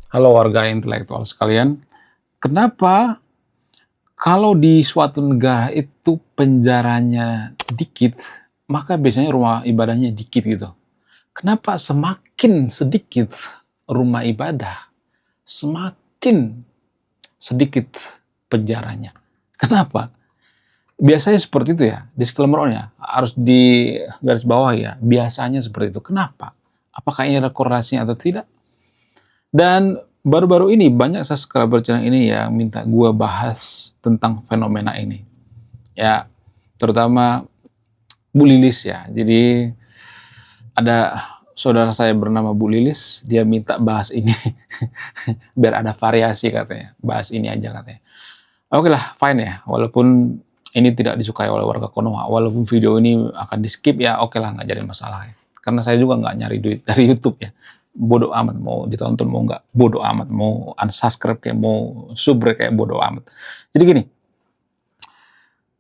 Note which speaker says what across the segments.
Speaker 1: Halo warga intelektual sekalian, kenapa kalau di suatu negara itu penjaranya dikit, maka biasanya rumah ibadahnya dikit gitu? Kenapa semakin sedikit rumah ibadah, semakin sedikit penjaranya? Kenapa? Biasanya seperti itu ya, disclaimer-nya harus di garis bawah ya, biasanya seperti itu. Kenapa? Apakah ini ada korelasinya atau tidak? Dan baru-baru ini banyak subscriber channel ini yang minta gue bahas tentang fenomena ini. Ya, terutama Bu Lilis ya. Jadi ada saudara saya bernama Bu Lilis, dia minta bahas ini biar ada variasi katanya. Bahas ini aja katanya. Oke lah, fine ya. Walaupun ini tidak disukai oleh warga Konoha, walaupun video ini akan di skip ya oke lah, nggak jadi masalah ya. Karena saya juga nggak nyari duit dari YouTube ya. Bodoh amat mau ditonton mau nggak, bodoh amat mau unsubscribe kayak mau subrek kayak bodoh amat. Jadi gini,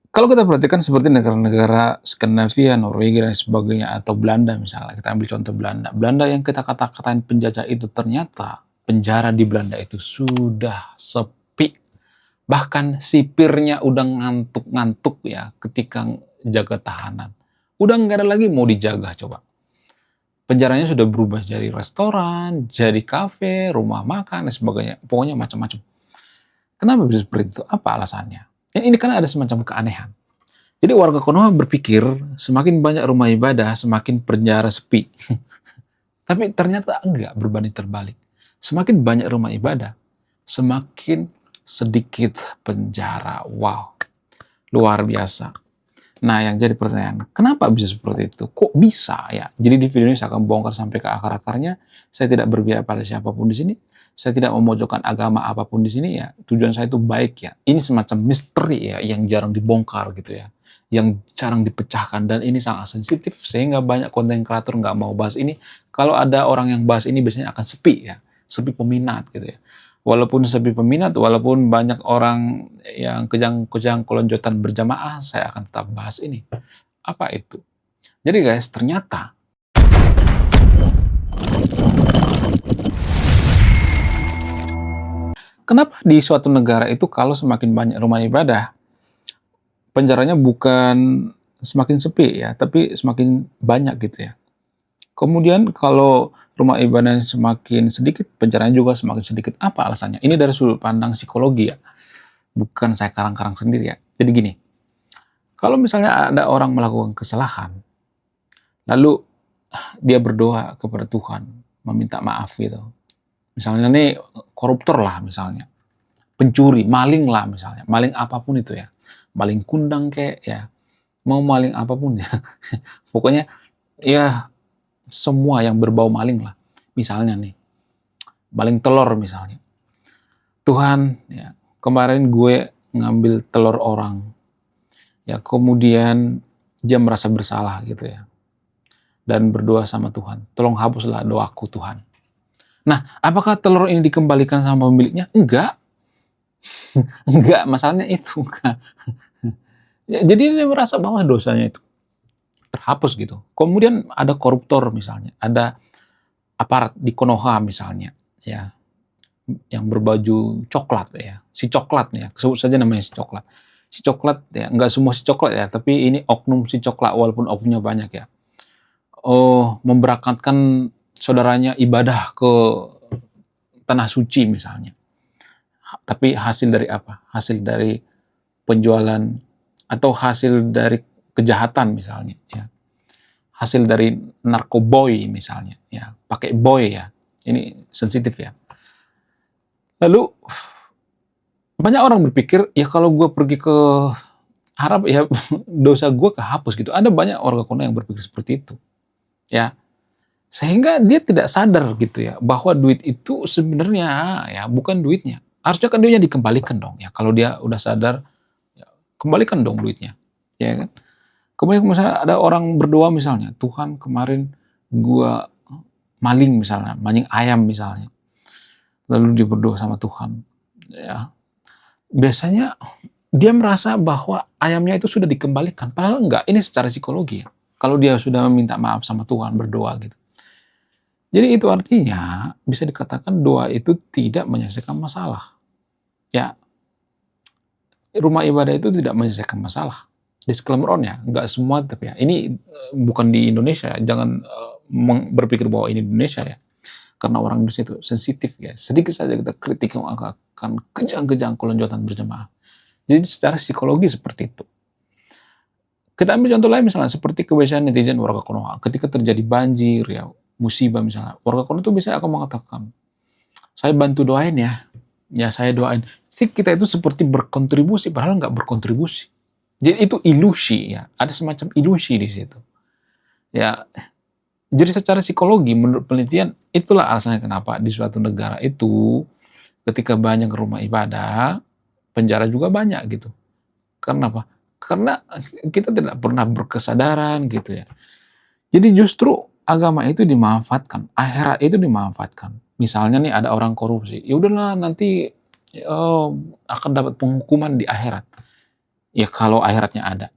Speaker 1: kalau kita perhatikan seperti negara-negara Skandinavia, Norwegia dan sebagainya atau Belanda misalnya, kita ambil contoh Belanda. Belanda yang kita kata-katain penjajah itu ternyata penjara di Belanda itu sudah sepi. Bahkan sipirnya udah ngantuk-ngantuk ya ketika jaga tahanan. Udah nggak ada lagi mau dijaga coba. Penjaranya sudah berubah jadi restoran, jadi kafe, rumah makan, dan sebagainya. Pokoknya macam-macam. Kenapa bisa seperti itu? Apa alasannya? Ini kan ada semacam keanehan. Jadi warga Konoha berpikir semakin banyak rumah ibadah, semakin penjara sepi. Tapi ternyata enggak, berbanding terbalik. Semakin banyak rumah ibadah, semakin sedikit penjara. Wow, luar biasa. Nah, yang jadi pertanyaan, kenapa bisa seperti itu? Kok bisa ya? Jadi di video ini saya akan bongkar sampai ke akar-akarnya. Saya tidak berpihak pada siapapun di sini. Saya tidak memojokkan agama apapun di sini ya. Tujuan saya itu baik ya. Ini semacam misteri ya, yang jarang dibongkar gitu ya. Yang jarang dipecahkan, dan ini sangat sensitif sehingga banyak konten kreator nggak mau bahas ini. Kalau ada orang yang bahas ini biasanya akan sepi ya, sepi peminat gitu ya. Walaupun sepi peminat, walaupun banyak orang yang kejang-kejang kelonjotan berjamaah, saya akan tetap bahas ini. Apa itu? Jadi guys, ternyata kenapa di suatu negara itu kalau semakin banyak rumah ibadah, penjaranya bukan semakin sepi ya, tapi semakin banyak gitu ya. Kemudian kalau rumah ibadah semakin sedikit, penjaranya juga semakin sedikit. Apa alasannya? Ini dari sudut pandang psikologi ya, bukan saya karang-karang sendiri ya. Jadi gini, kalau misalnya ada orang melakukan kesalahan, lalu dia berdoa kepada Tuhan, meminta maaf gitu. Misalnya nih koruptor lah misalnya, pencuri, maling lah misalnya, maling apapun itu ya, maling kundang kayak ya, mau maling apapun ya. Pokoknya ya semua yang berbau maling lah. Misalnya nih, maling telur misalnya. Tuhan, ya kemarin gue ngambil telur orang, ya kemudian dia merasa bersalah gitu ya, dan berdoa sama Tuhan, tolong hapuslah doaku Tuhan. Nah, apakah telur ini dikembalikan sama pemiliknya? Enggak. Enggak, masalahnya itu. Ya, jadi dia merasa bahwa dosanya itu terhapus gitu. Kemudian ada koruptor misalnya, ada aparat di Konoha misalnya, ya, yang berbaju coklat ya, si coklat ya, sebut saja namanya si coklat. Si coklat ya, nggak semua si coklat ya, tapi ini oknum si coklat walaupun oknumnya banyak ya. Oh, memberangkatkan saudaranya ibadah ke tanah suci misalnya. Tapi hasil dari apa? Hasil dari penjualan atau hasil dari kejahatan misalnya ya. Hasil dari narkoboy misalnya ya, pakai boy ya. Ini sensitif ya. Lalu banyak orang berpikir ya kalau gue pergi ke Arab ya dosa gue kehapus gitu. Ada banyak orang kuno yang berpikir seperti itu. Ya, sehingga dia tidak sadar gitu ya bahwa duit itu sebenarnya ya bukan duitnya. Harusnya kan duitnya dikembalikan dong ya. Kalau dia udah sadar, ya, kembalikan dong duitnya. Ya kan? Kemudian misalnya ada orang berdoa misalnya, Tuhan kemarin gua maling misalnya, maling ayam misalnya. Lalu dia berdoa sama Tuhan. Ya, biasanya dia merasa bahwa ayamnya itu sudah dikembalikan. Padahal enggak, ini secara psikologi ya. Kalau dia sudah meminta maaf sama Tuhan, berdoa gitu. Jadi itu artinya bisa dikatakan doa itu tidak menyelesaikan masalah. Ya, rumah ibadah itu tidak menyelesaikan masalah. Disclaimer on ya, nggak semua tapi ya. Ini bukan di Indonesia, jangan berpikir bahwa ini Indonesia ya. Karena orang Indonesia itu sensitif ya. Sedikit saja kita kritik akan kejang-kejang kelonjotan berjemaah. Jadi secara psikologi seperti itu. Kita ambil contoh lain misalnya seperti kebiasaan netizen warga Konoha. Ketika terjadi banjir ya, musibah misalnya, warga Konoha itu biasanya akan mengatakan, saya bantu doain ya. Ya saya doain. Jadi kita itu seperti berkontribusi, padahal nggak berkontribusi. Jadi itu ilusi ya. Ada semacam ilusi di situ. Ya, jadi secara psikologi menurut penelitian itulah alasannya kenapa di suatu negara itu ketika banyak rumah ibadah, penjara juga banyak gitu. Karena apa? Karena kita tidak pernah berkesadaran gitu ya. Jadi justru agama itu dimanfaatkan, akhirat itu dimanfaatkan. Misalnya nih ada orang korupsi, ya udahlah nanti akan dapat penghukuman di akhirat. Ya kalau akhiratnya ada,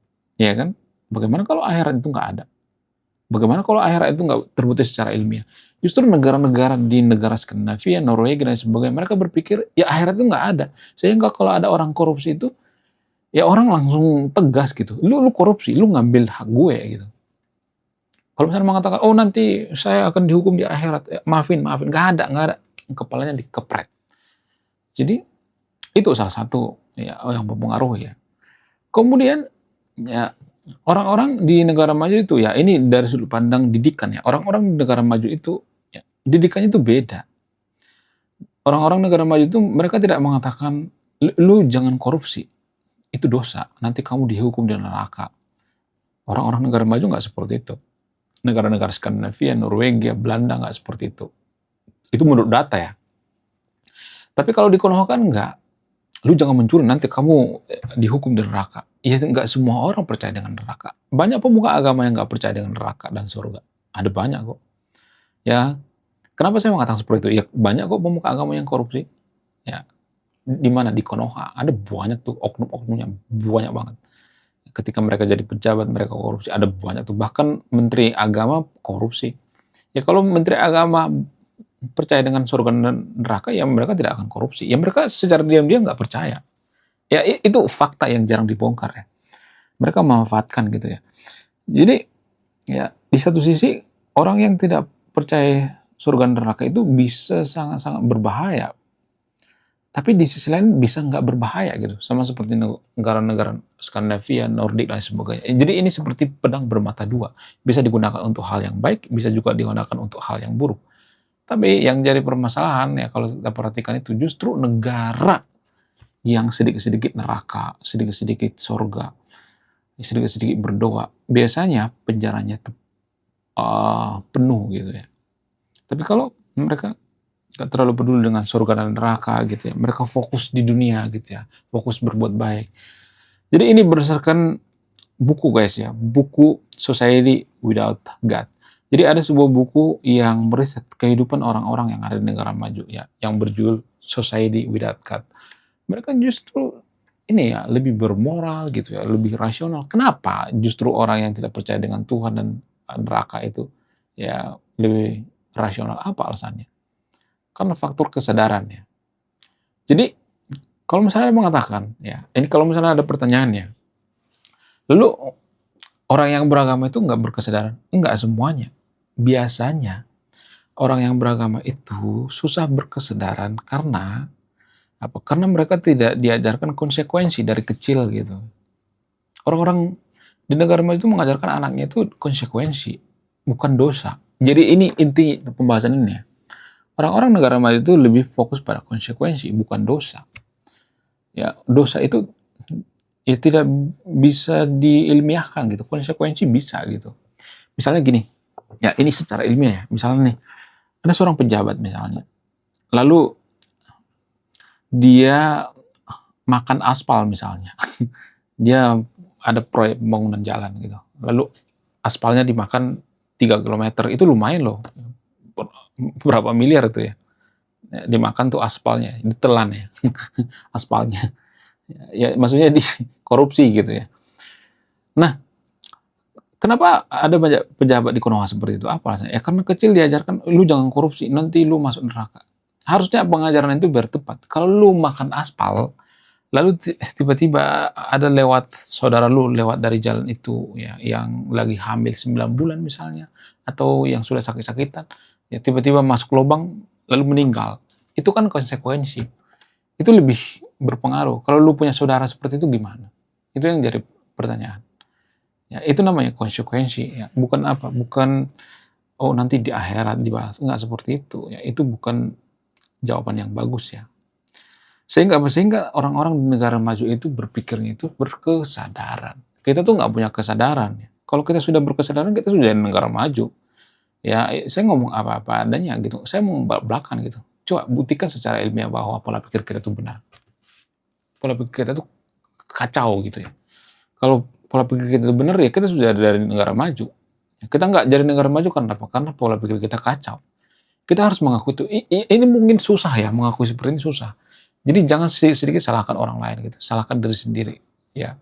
Speaker 1: ya kan? Bagaimana kalau akhirat itu nggak ada? Bagaimana kalau akhirat itu nggak terbukti secara ilmiah? Justru negara-negara di negara Skandinavia, Norwegia dan sebagainya, mereka berpikir ya akhirat itu nggak ada. Sehingga kalau ada orang korupsi itu, ya orang langsung tegas gitu. Lu korupsi, lu ngambil hak gue gitu. Kalau misalnya mengatakan, oh nanti saya akan dihukum di akhirat, ya, maafin, nggak ada, kepalanya dikepret. Jadi itu salah satu ya yang mempengaruhi ya. Kemudian ya orang-orang di negara maju itu ya ini dari sudut pandang didikan ya. Orang-orang di negara maju itu ya, didikannya itu beda. Orang-orang negara maju itu mereka tidak mengatakan lu jangan korupsi. Itu dosa, nanti kamu dihukum di neraka. Orang-orang negara maju nggak seperti itu. Negara-negara Skandinavia, Norwegia, Belanda nggak seperti itu. Itu menurut data ya. Tapi kalau di Konoha kan nggak. Lu jangan mencuri, nanti kamu dihukum di neraka. Ya nggak semua orang percaya dengan neraka. Banyak pemuka agama yang nggak percaya dengan neraka dan surga. Ada banyak kok. Ya, kenapa saya mengatakan seperti itu? Ya banyak kok pemuka agama yang korupsi. Ya, di mana di Konoha ada banyak tuh oknum-oknumnya, banyak banget. Ketika mereka jadi pejabat mereka korupsi, ada banyak tuh, bahkan menteri agama korupsi. Ya kalau menteri agama percaya dengan surga dan neraka ya mereka tidak akan korupsi. Ya mereka secara diam-diam nggak percaya. Ya itu fakta yang jarang dibongkar ya. Mereka memanfaatkan gitu ya. Jadi ya di satu sisi orang yang tidak percaya surga dan neraka itu bisa sangat-sangat berbahaya. Tapi di sisi lain bisa nggak berbahaya gitu, sama seperti negara-negara Skandinavia, Nordik dan sebagainya. Jadi ini seperti pedang bermata dua, bisa digunakan untuk hal yang baik, bisa juga digunakan untuk hal yang buruk. Tapi yang jadi permasalahan ya kalau kita perhatikan itu justru negara yang sedikit-sedikit neraka, sedikit-sedikit surga, sedikit-sedikit berdoa, biasanya penjaranya itu penuh gitu ya. Tapi kalau mereka gak terlalu peduli dengan surga dan neraka gitu ya. Mereka fokus di dunia gitu ya. Fokus berbuat baik. Jadi ini berdasarkan buku guys ya. Buku Society Without God. Jadi ada sebuah buku yang meriset kehidupan orang-orang yang ada di negara maju ya. Yang berjudul Society Without God. Mereka justru ini ya lebih bermoral gitu ya. Lebih rasional. Kenapa justru orang yang tidak percaya dengan Tuhan dan neraka itu ya lebih rasional? Apa alasannya? Karena faktor kesadaran ya. Jadi kalau misalnya mengatakan ya, ini kalau misalnya ada pertanyaannya, lalu orang yang beragama itu nggak berkesadaran? Enggak semuanya. Biasanya orang yang beragama itu susah berkesadaran karena apa? Karena mereka tidak diajarkan konsekuensi dari kecil gitu. Orang-orang di negara maju itu mengajarkan anaknya itu konsekuensi, bukan dosa. Jadi ini inti pembahasan ini ya. Orang-orang negara maju itu lebih fokus pada konsekuensi, bukan dosa. Ya, dosa itu ya tidak bisa diilmiahkan gitu. Konsekuensi bisa gitu. Misalnya gini, ya ini secara ilmiah ya. Misalnya nih, ada seorang pejabat misalnya. Lalu dia makan aspal misalnya. Dia ada proyek pembangunan jalan gitu. Lalu aspalnya dimakan 3 kilometer. Itu lumayan loh. Berapa miliar itu ya. Dimakan tuh aspalnya, ditelan ya. Aspalnya. Ya maksudnya di korupsi gitu ya. Nah, Kenapa ada banyak pejabat di Konoha seperti itu? Apa alasannya? Ya karena kecil diajarkan, "Lu jangan korupsi, nanti lu masuk neraka." Harusnya pengajaran itu biar tepat. Kalau lu makan aspal, lalu tiba-tiba ada lewat saudara lu lewat dari jalan itu ya, yang lagi hamil 9 bulan misalnya, atau yang sudah sakit-sakitan, ya tiba-tiba masuk lubang lalu meninggal. Itu kan konsekuensi. Itu lebih berpengaruh. Kalau lu punya saudara seperti itu gimana? Itu yang jadi pertanyaan. Ya, itu namanya konsekuensi ya. Bukan apa? Bukan oh nanti di akhirat dibahas. Enggak seperti itu. Ya, itu bukan jawaban yang bagus ya. Sehingga apa? Sehingga orang-orang di negara maju itu berpikirnya itu berkesadaran. Kita tuh nggak punya kesadaran ya. Kalau kita sudah berkesadaran, kita sudah di negara maju. Ya, saya ngomong apa-apa adanya gitu. Saya mau belak-belakan gitu. Coba buktikan secara ilmiah bahwa pola pikir kita itu benar. Pola pikir kita itu kacau gitu ya. Kalau pola pikir kita itu benar ya kita sudah dari negara maju. Kita nggak jadi negara maju karena apa? Karena pola pikir kita kacau. Kita harus mengakui itu. Ini mungkin susah ya, mengakui seperti ini susah. Jadi jangan sedikit salahkan orang lain gitu, salahkan diri sendiri. Ya,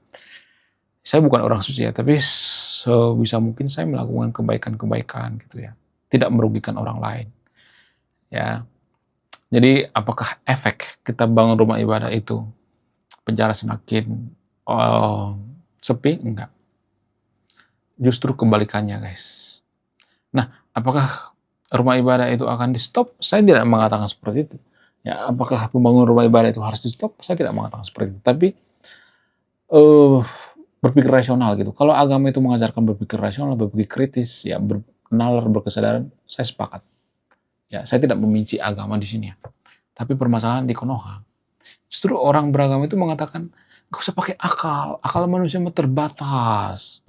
Speaker 1: saya bukan orang suci ya, tapi sebisa mungkin saya melakukan kebaikan-kebaikan gitu ya, tidak merugikan orang lain. Ya, jadi apakah efek kita bangun rumah ibadah itu penjara semakin sepi? Enggak. Justru kebalikannya, guys. Nah, apakah rumah ibadah itu akan di-stop? Saya tidak mengatakan seperti itu. Ya, apakah pembangunan rumah ibadah itu harus di-stop? Saya tidak mengatakan seperti itu. Tapi berpikir rasional gitu. Kalau agama itu mengajarkan berpikir rasional, berpikir kritis, ya bernalar, berkesadaran, saya sepakat. Ya, saya tidak membenci agama di sini ya. Tapi permasalahan di Konoha, justru orang beragama itu mengatakan, gak usah pakai akal, akal manusia terbatas.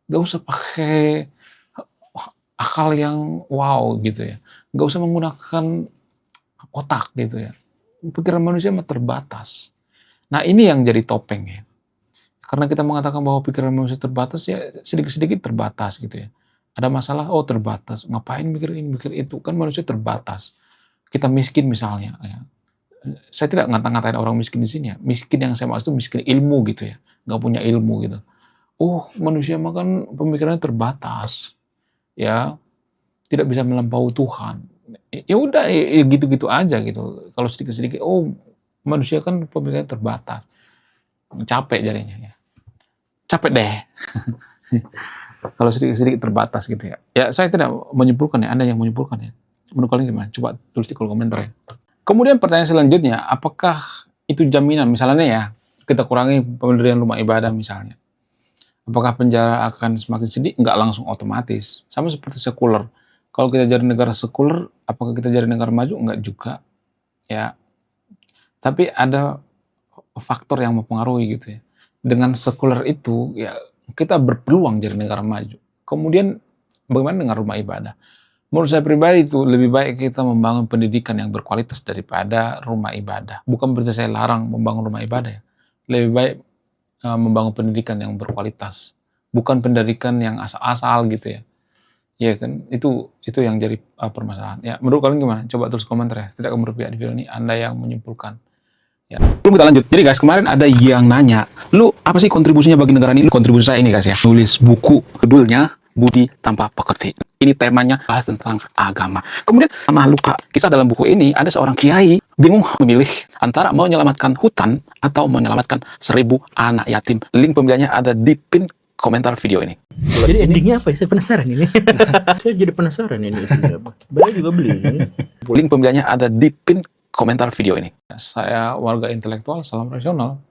Speaker 1: Gak usah pakai akal yang wow gitu ya. Gak usah menggunakan otak gitu ya. Pikiran manusia terbatas. Nah ini yang jadi topeng ya. Karena kita mengatakan bahwa pikiran manusia terbatas ya sedikit-sedikit terbatas gitu ya. Ada masalah, oh terbatas. Ngapain mikir ini, mikir itu. Kan manusia terbatas. Kita miskin misalnya. Ya. Saya tidak ngata-ngatain orang miskin di sini ya. Miskin yang saya maksud itu miskin ilmu gitu ya. Nggak punya ilmu gitu. Oh manusia makan pemikirannya terbatas. Ya tidak bisa melampaui Tuhan. Ya udah ya gitu-gitu aja gitu. Kalau sedikit-sedikit, oh manusia kan pemikirannya terbatas. Capek jadinya ya. Capek deh. Kalau sedikit-sedikit terbatas gitu ya. Ya saya tidak menyimpulkan ya, Anda yang menyimpulkan ya. Menurut kalian gimana? Coba tulis di kolom komentar ya. Kemudian pertanyaan selanjutnya, apakah itu jaminan? Misalnya ya, kita kurangi pendirian rumah ibadah misalnya. Apakah penjara akan semakin sedih? Enggak langsung otomatis. Sama seperti sekuler. Kalau kita jadi negara sekuler, apakah kita jadi negara maju? Enggak juga. Ya. Tapi ada faktor yang mempengaruhi gitu ya. Dengan sekuler itu, ya kita berpeluang jadi negara maju. Kemudian, bagaimana dengan rumah ibadah? Menurut saya pribadi itu lebih baik kita membangun pendidikan yang berkualitas daripada rumah ibadah. Bukan berarti saya larang membangun rumah ibadah ya. Lebih baik membangun pendidikan yang berkualitas. Bukan pendidikan yang asal-asal gitu ya. Iya kan, itu yang jadi permasalahan. Ya, menurut kalian gimana? Coba tulis komentar ya. Tidak akan berpihak di video ini, Anda yang menyimpulkan. Ya. Belum kita lanjut. Jadi guys, kemarin ada yang nanya, lu apa sih kontribusinya bagi negara ini? Lu kontribusi saya ini guys ya. Nulis buku, judulnya Budi Tanpa Pekerti. Ini temanya bahas tentang agama. Kemudian sama luka. Kisah dalam buku ini ada seorang kiai bingung memilih antara menyelamatkan hutan atau menyelamatkan 1000 anak yatim. Link pembeliannya ada di pin komentar video ini.
Speaker 2: Jadi endingnya apa ya? Saya penasaran ini. Saya jadi penasaran ini isinya apa. Beli juga beli ini.
Speaker 1: Link pembeliannya ada di pin komentar video ini. Saya warga intelektual, salam rasional.